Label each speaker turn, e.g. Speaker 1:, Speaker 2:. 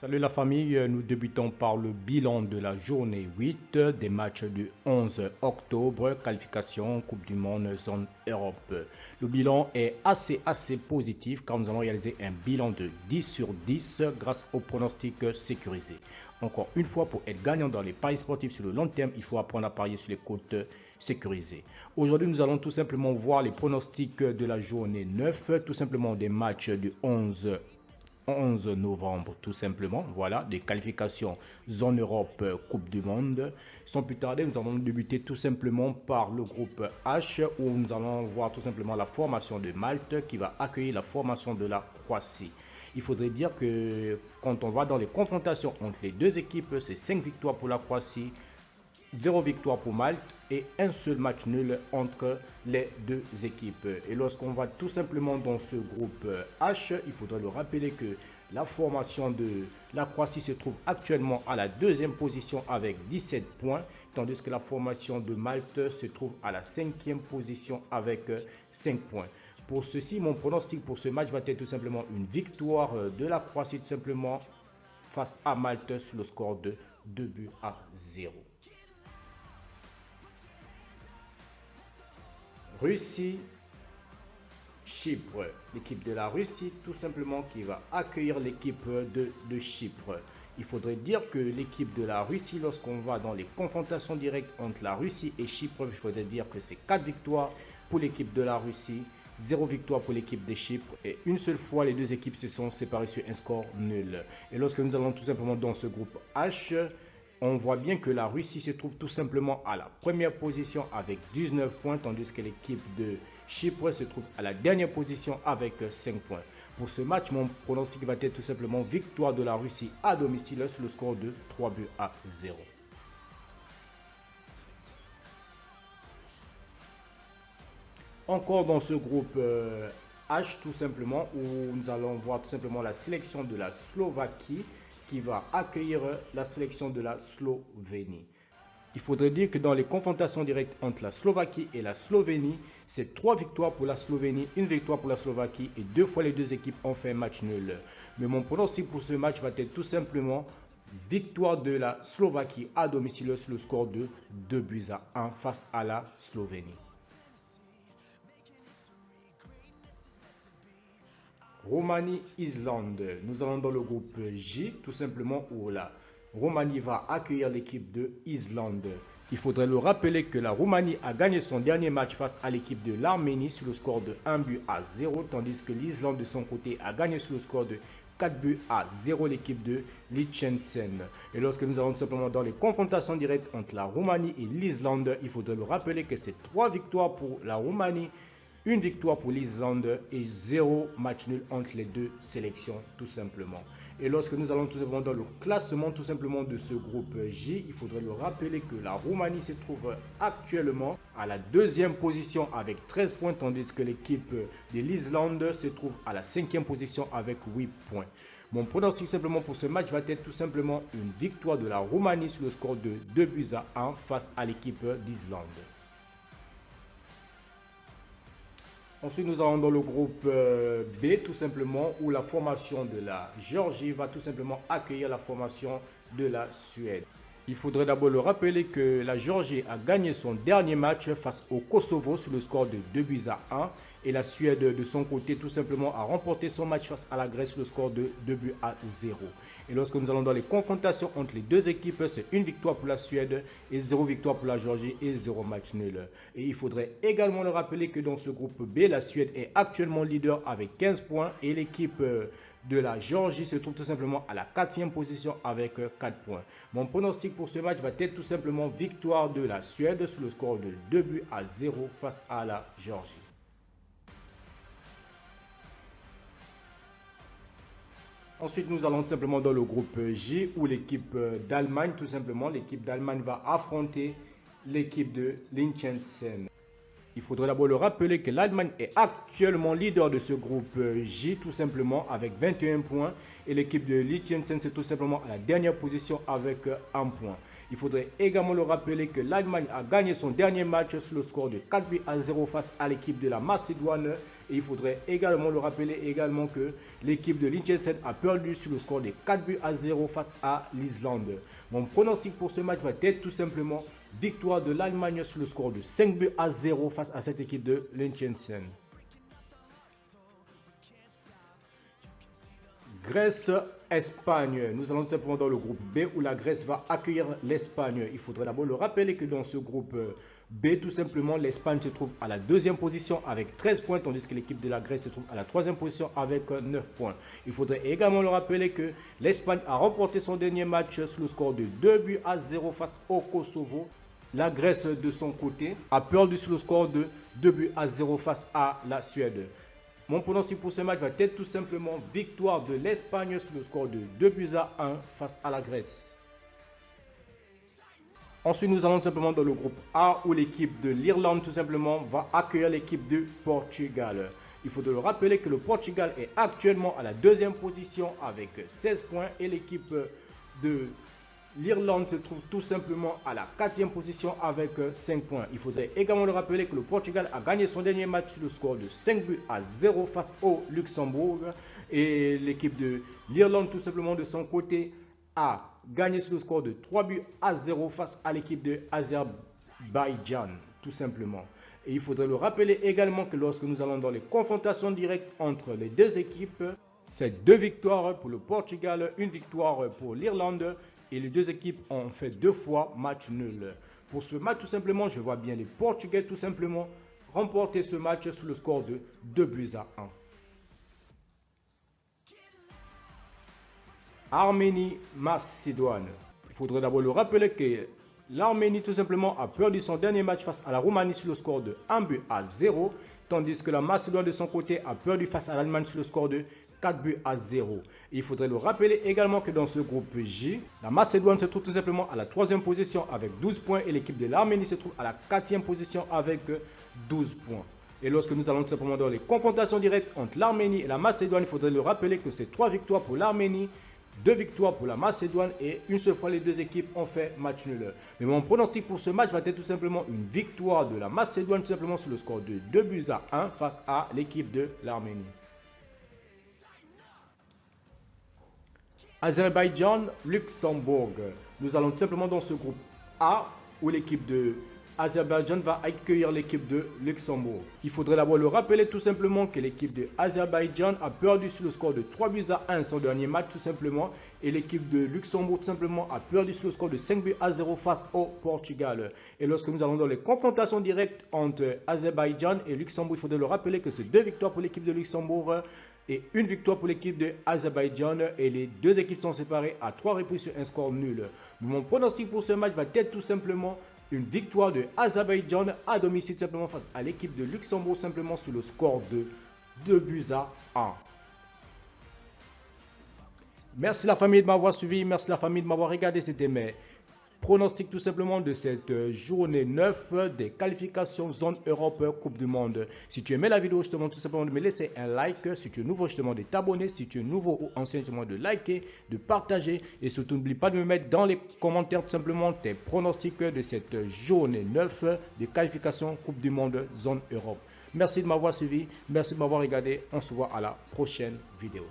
Speaker 1: Salut la famille, nous débutons par le bilan de la journée 8 des matchs du 11 octobre, qualification Coupe du Monde zone Europe. Le bilan est assez positif car nous allons réaliser un bilan de 10 sur 10 grâce aux pronostics sécurisés. Encore une fois, pour être gagnant dans les paris sportifs sur le long terme, il faut apprendre à parier sur les cotes sécurisées. Aujourd'hui, nous allons tout simplement voir les pronostics de la journée 9, tout simplement des matchs du 11 novembre, tout simplement. Voilà, des qualifications zone Europe, Coupe du Monde. Sans plus tarder, nous allons débuter tout simplement par le groupe H, où nous allons voir tout simplement la formation de Malte qui va accueillir la formation de la Croatie. Il faudrait dire que quand on va dans les confrontations entre les deux équipes, c'est 5 victoires pour la Croatie, 0 victoire pour Malte et un seul match nul entre les deux équipes. Et lorsqu'on va tout simplement dans ce groupe H, il faudrait le rappeler que la formation de la Croatie se trouve actuellement à la deuxième position avec 17 points, tandis que la formation de Malte se trouve à la cinquième position avec 5 points. Pour ceci, mon pronostic pour ce match va être tout simplement une victoire de la Croatie tout simplement face à Malte sur le score de 2-0. Russie, Chypre. L'équipe de la Russie, tout simplement, qui va accueillir l'équipe de Chypre. Il faudrait dire que l'équipe de la Russie, lorsqu'on va dans les confrontations directes entre la Russie et Chypre, il faudrait dire que c'est 4 victoires pour l'équipe de la Russie, 0 victoire pour l'équipe de Chypre et une seule fois les deux équipes se sont séparées sur un score nul. Et lorsque nous allons tout simplement dans ce groupe H, on voit bien que la Russie se trouve tout simplement à la première position avec 19 points, tandis que l'équipe de Chypre se trouve à la dernière position avec 5 points. Pour ce match, mon pronostic va être tout simplement victoire de la Russie à domicile sur le score de 3-0. Encore dans ce groupe H, tout simplement, où nous allons voir tout simplement la sélection de la Slovaquie qui va accueillir la sélection de la Slovénie. Il faudrait dire que dans les confrontations directes entre la Slovaquie et la Slovénie, c'est 3 victoires pour la Slovénie, 1 victoire pour la Slovaquie et 2 fois les deux équipes ont fait un match nul. Mais mon pronostic pour ce match va être tout simplement victoire de la Slovaquie à domicile sur le score de 2-1 face à la Slovénie. Roumanie-Islande. Nous allons dans le groupe J, tout simplement, où la Roumanie va accueillir l'équipe de Islande. Il faudrait le rappeler que la Roumanie a gagné son dernier match face à l'équipe de l'Arménie sur le score de 1-0, tandis que l'Islande de son côté a gagné sur le score de 4-0 l'équipe de Liechtenstein. Et lorsque nous allons tout simplement dans les confrontations directes entre la Roumanie et l'Islande, il faudrait le rappeler que c'est 3 victoires pour la Roumanie, 1 victoire pour l'Islande et 0 match nul entre les deux sélections tout simplement. Et lorsque nous allons tout simplement dans le classement tout simplement de ce groupe J, il faudrait le rappeler que la Roumanie se trouve actuellement à la deuxième position avec 13 points, tandis que l'équipe de l'Islande se trouve à la cinquième position avec 8 points. Mon pronostic simplement pour ce match va être tout simplement une victoire de la Roumanie sur le score de 2-1 face à l'équipe d'Islande. Ensuite, nous allons dans le groupe B, tout simplement, où la formation de la Géorgie va tout simplement accueillir la formation de la Suède. Il faudrait d'abord le rappeler que la Géorgie a gagné son dernier match face au Kosovo sur le score de 2-1 et la Suède de son côté tout simplement a remporté son match face à la Grèce sur le score de 2-0. Et lorsque nous allons dans les confrontations entre les deux équipes, c'est 1 victoire pour la Suède et 0 victoire pour la Géorgie et 0 match nul. Et il faudrait également le rappeler que dans ce groupe B, la Suède est actuellement leader avec 15 points et l'équipe de la Géorgie se trouve tout simplement à la 4e position avec 4 points. Mon pronostic pour ce match va être tout simplement victoire de la Suède sur le score de 2-0 face à la Géorgie. Ensuite, nous allons tout simplement dans le groupe J où l'équipe d'Allemagne, tout simplement, l'équipe d'Allemagne va affronter l'équipe de Liechtenstein. Il faudrait d'abord le rappeler que l'Allemagne est actuellement leader de ce groupe J tout simplement avec 21 points et l'équipe de Liechtenstein c'est tout simplement à la dernière position avec 1 point. Il faudrait également le rappeler que l'Allemagne a gagné son dernier match sur le score de 4-0 face à l'équipe de la Macédoine. Et il faudrait également le rappeler que l'équipe de Liechtenstein a perdu sur le score de 4-0 face à l'Islande. Mon pronostic pour ce match va être tout simplement victoire de l'Allemagne sur le score de 5-0 face à cette équipe de Liechtenstein. Grèce-Espagne. Nous allons tout simplement dans le groupe B où la Grèce va accueillir l'Espagne. Il faudrait d'abord le rappeler que dans ce groupe B, tout simplement, l'Espagne se trouve à la deuxième position avec 13 points, tandis que l'équipe de la Grèce se trouve à la troisième position avec 9 points. Il faudrait également le rappeler que l'Espagne a remporté son dernier match sur le score de 2-0 face au Kosovo. La Grèce, de son côté, a perdu sur le score de 2-0 face à la Suède. Mon pronostic pour ce match va être tout simplement victoire de l'Espagne sur le score de 2-1 face à la Grèce. Ensuite, nous allons tout simplement dans le groupe A où l'équipe de l'Irlande tout simplement va accueillir l'équipe du Portugal. Il faut le rappeler que le Portugal est actuellement à la deuxième position avec 16 points et l'équipe de l'Irlande se trouve tout simplement à la quatrième position avec 5 points. Il faudrait également le rappeler que le Portugal a gagné son dernier match sur le score de 5-0 face au Luxembourg. Et l'équipe de l'Irlande tout simplement de son côté a gagné sur le score de 3-0 face à l'équipe de Azerbaïdjan tout simplement. Et il faudrait le rappeler également que lorsque nous allons dans les confrontations directes entre les deux équipes, c'est 2 victoires pour le Portugal, 1 victoire pour l'Irlande. Et les deux équipes ont fait 2 fois match nul. Pour ce match, tout simplement, je vois bien les Portugais tout simplement remporter ce match sur le score de 2-1. Arménie-Macédoine. Il faudrait d'abord le rappeler que l'Arménie tout simplement a perdu son dernier match face à la Roumanie sur le score de 1-0. Tandis que la Macédoine de son côté a perdu face à l'Allemagne sur le score de 4-0. Il faudrait le rappeler également que dans ce groupe J, la Macédoine se trouve tout simplement à la troisième position avec 12 points et l'équipe de l'Arménie se trouve à la quatrième position avec 12 points. Et lorsque nous allons tout simplement dans les confrontations directes entre l'Arménie et la Macédoine, il faudrait le rappeler que c'est 3 victoires pour l'Arménie, 2 victoires pour la Macédoine et une seule fois les deux équipes ont fait match nul. Mais mon pronostic pour ce match va être tout simplement une victoire de la Macédoine tout simplement sur le score de 2-1 face à l'équipe de l'Arménie. Azerbaïdjan-Luxembourg. Nous allons tout simplement dans ce groupe A où l'équipe de Azerbaïdjan va accueillir l'équipe de Luxembourg. Il faudrait d'abord le rappeler tout simplement que l'équipe de Azerbaïdjan a perdu sur le score de 3-1 son dernier match tout simplement et l'équipe de Luxembourg tout simplement a perdu sur le score de 5-0 face au Portugal. Et lorsque nous allons dans les confrontations directes entre Azerbaïdjan et Luxembourg, il faudrait le rappeler que c'est 2 victoires pour l'équipe de Luxembourg et 1 victoire pour l'équipe de Azerbaïdjan et les deux équipes sont séparées à 3 reprises sur un score nul. Mon pronostic pour ce match va être tout simplement une victoire de Azerbaïdjan à domicile simplement face à l'équipe de Luxembourg simplement sur le score de 2-1. Merci la famille de m'avoir suivi, merci la famille de m'avoir regardé, c'était mes pronostic tout simplement de cette journée 9 des qualifications zone Europe Coupe du Monde. Si tu aimais la vidéo, je te demande tout simplement de me laisser un like. Si tu es nouveau, je te demande de t'abonner. Si tu es nouveau ou ancien, je te demande de liker, de partager. Et surtout, n'oublie pas de me mettre dans les commentaires tout simplement tes pronostics de cette journée 9 des qualifications Coupe du Monde zone Europe. Merci de m'avoir suivi, merci de m'avoir regardé. On se voit à la prochaine vidéo.